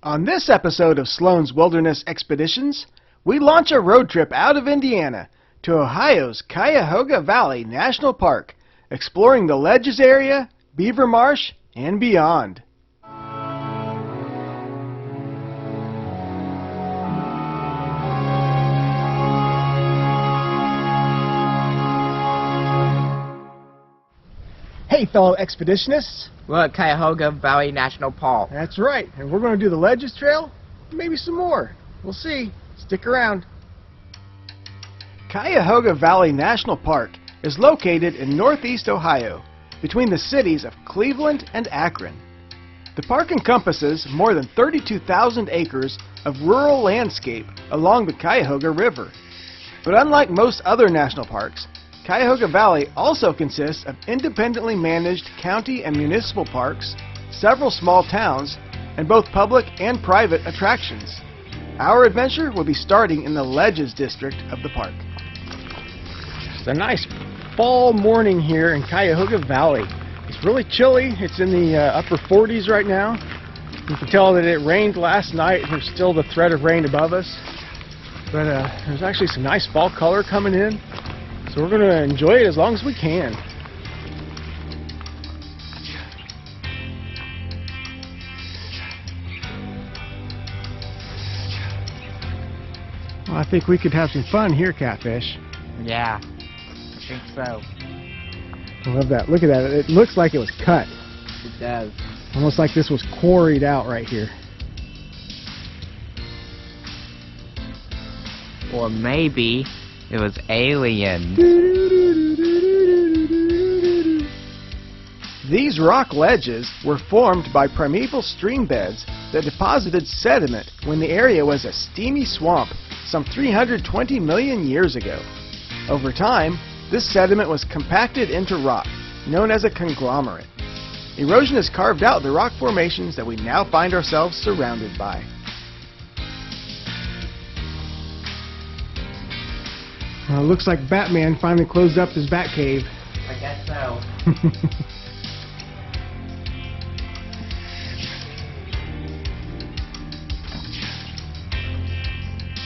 On this episode of Sloan's Wilderness Expeditions, we launch a road trip out of Indiana to Ohio's Cuyahoga Valley National Park, exploring the Ledges area, Beaver Marsh, and beyond. Hey fellow expeditionists! We're at Cuyahoga Valley National Park. That's right, and we're going to do the Ledges Trail, maybe some more. We'll see. Stick around. Cuyahoga Valley National Park is located in northeast Ohio, between the cities of Cleveland and Akron. The park encompasses more than 32,000 acres of rural landscape along the Cuyahoga River. But unlike most other national parks, Cuyahoga Valley also consists of independently managed county and municipal parks, several small towns, and both public and private attractions. Our adventure will be starting in the Ledges district of the park. It's a nice fall morning here in Cuyahoga Valley. It's really chilly. It's in the upper 40s right now. You can tell that it rained last night. There's still the threat of rain above us. But there's actually some nice fall color coming in. So we're going to enjoy it as long as we can. Well, I think we could have some fun here, Catfish. Yeah, I think so. I love that. Look at that. It looks like it was cut. It does. Almost like this was quarried out right here. Or maybe it was aliens. These rock ledges were formed by primeval stream beds that deposited sediment when the area was a steamy swamp some 320 million years ago. Over time, this sediment was compacted into rock, known as a conglomerate. Erosion has carved out the rock formations that we now find ourselves surrounded by. Well, it looks like Batman finally closed up his bat cave. I guess so.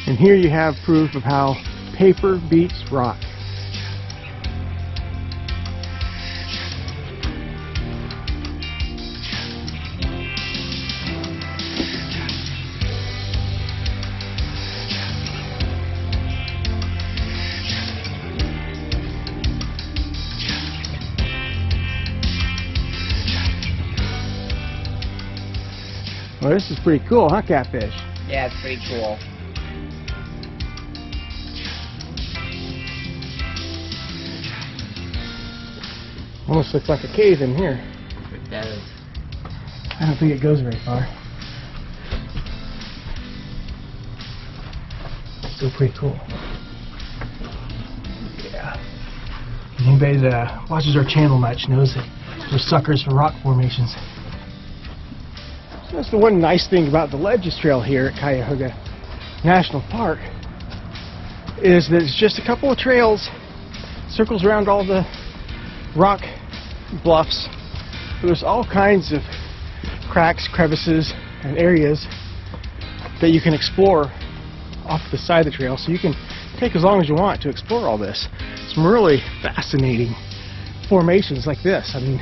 And here you have proof of how paper beats rock. Well, this is pretty cool, huh, Catfish? Yeah, it's pretty cool. Almost looks like a cave in here. It does. I don't think it goes very far. Still pretty cool. Yeah. Anybody that watches our channel much knows that we're suckers for rock formations. So that's the one nice thing about the Ledges Trail here at Cuyahoga National Park, is that it's just a couple of trails, circles around all the rock bluffs. There's all kinds of cracks, crevices, and areas that you can explore off the side of the trail, so you can take as long as you want to explore all this. Some really fascinating formations like this. I mean,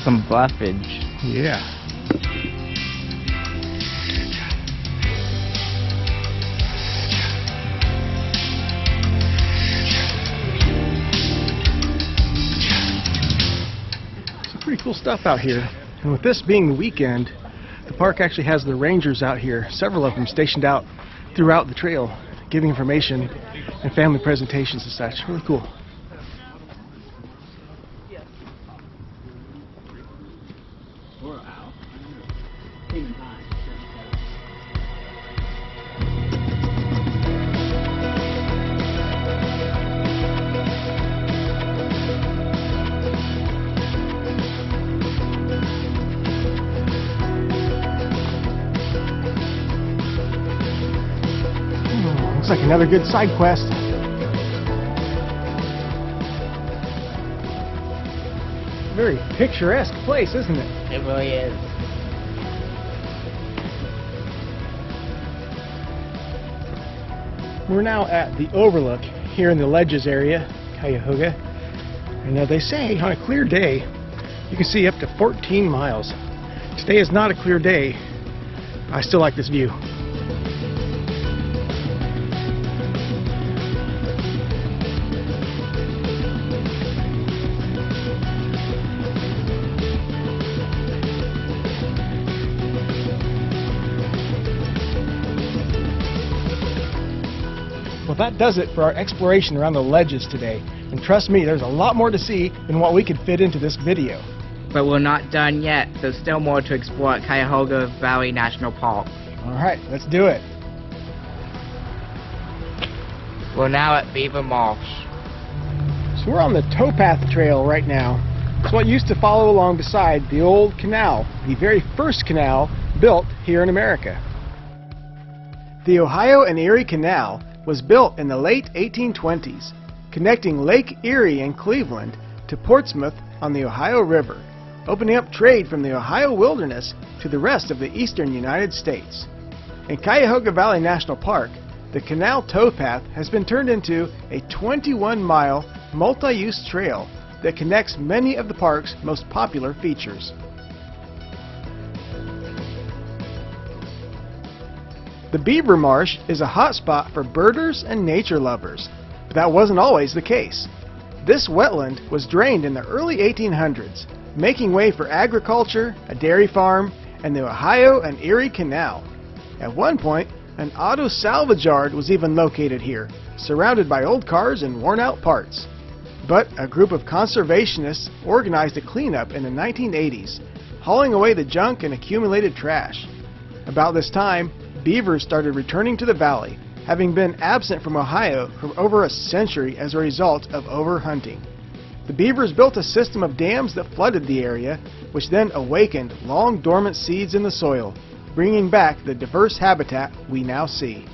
Some bluffage. yeah. Some pretty cool stuff out here. And with this being the weekend, the park actually has the rangers out here, several of them stationed out throughout the trail, giving information and family presentations and such. Really cool. Looks like another good side quest. Very picturesque place, isn't it? It really is. We're now at the overlook here in the Ledges area, Cuyahoga. And they say on a clear day, you can see up to 14 miles. Today is not a clear day. I still like this view. Well, that does it for our exploration around the Ledges today. And trust me, there's a lot more to see than what we could fit into this video. But we're not done yet. There's still more to explore at Cuyahoga Valley National Park. Alright, let's do it. We're now at Beaver Marsh. So we're on the towpath trail right now. It's what used to follow along beside the old canal, the very first canal built here in America. The Ohio and Erie Canal was built in the late 1820s, connecting Lake Erie and Cleveland to Portsmouth on the Ohio River, opening up trade from the Ohio wilderness to the rest of the eastern United States. In Cuyahoga Valley National Park, the canal towpath has been turned into a 21-mile multi-use trail that connects many of the park's most popular features. The Beaver Marsh is a hotspot for birders and nature lovers, but that wasn't always the case. This wetland was drained in the early 1800s, making way for agriculture, a dairy farm, and the Ohio and Erie Canal. At one point, an auto salvage yard was even located here, surrounded by old cars and worn-out parts. But a group of conservationists organized a cleanup in the 1980s, hauling away the junk and accumulated trash. About this time, beavers started returning to the valley, having been absent from Ohio for over a century as a result of overhunting. The beavers built a system of dams that flooded the area, which then awakened long dormant seeds in the soil, bringing back the diverse habitat we now see.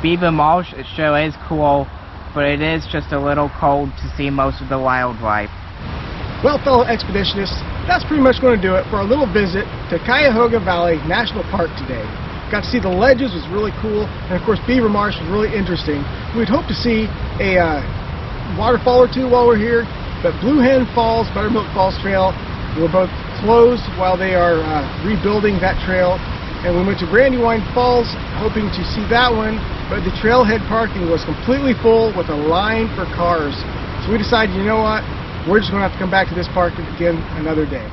Beaver Marsh, it sure is cool, but it is just a little cold to see most of the wildlife. Well, fellow expeditionists, that's pretty much going to do it for our little visit to Cuyahoga Valley National Park today. Got to see the Ledges, was really cool, and of course Beaver Marsh was really interesting. We'd hope to see a waterfall or two while we're here, but Blue Hen Falls, Buttermilk Falls Trail were both closed while they are rebuilding that trail. And we went to Brandywine Falls, hoping to see that one, but the trailhead parking was completely full with a line for cars. So we decided, you know what, we're just going to have to come back to this park again another day.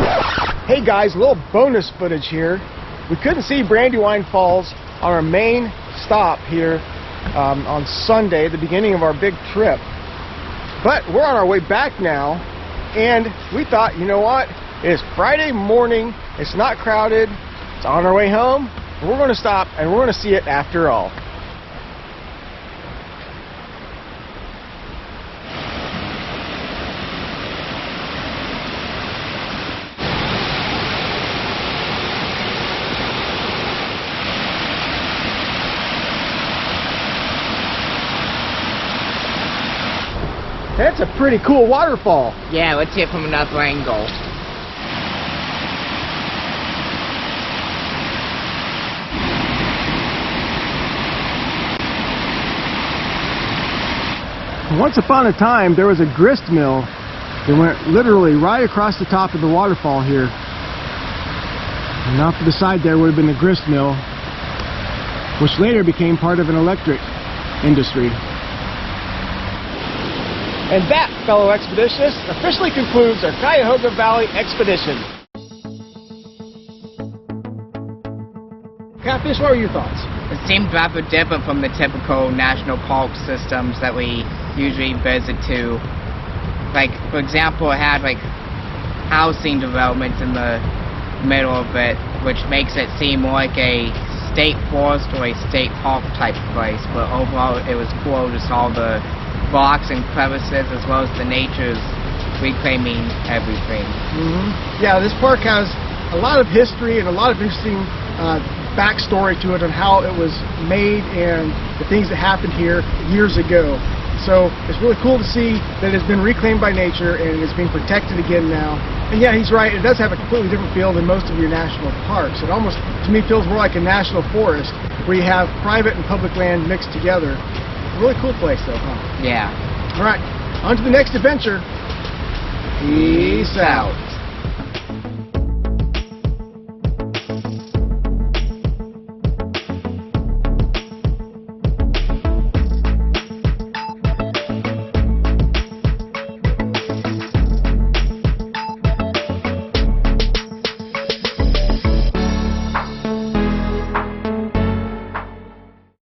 Hey guys, a little bonus footage here. We couldn't see Brandywine Falls on our main stop here on Sunday, the beginning of our big trip. But we're on our way back now, and we thought, you know what, it is Friday morning, it's not crowded, it's on our way home, and we're going to stop and we're going to see it after all. That's a pretty cool waterfall. Yeah, let's see it from another angle. Once upon a time, there was a grist mill that went literally right across the top of the waterfall here. And off to the side there would have been the grist mill, which later became part of an electric industry. And that, fellow expeditionists, officially concludes our Cuyahoga Valley expedition. Catfish, what were your thoughts? It seemed rather different from the typical national park systems that we usually visit to. Like, for example, it had like housing developments in the middle of it, which makes it seem more like a state forest or a state park type place, but overall it was cool, just all the rocks and crevices as well as the nature's reclaiming everything. Yeah, this park has a lot of history and a lot of interesting backstory to it on how it was made and the things that happened here years ago. So it's really cool to see that it's been reclaimed by nature and it's being protected again now. And yeah, he's right, it does have a completely different feel than most of your national parks. It almost, to me, feels more like a national forest where you have private and public land mixed together. Really cool place though, huh? Yeah. Alright, on to the next adventure. Peace out.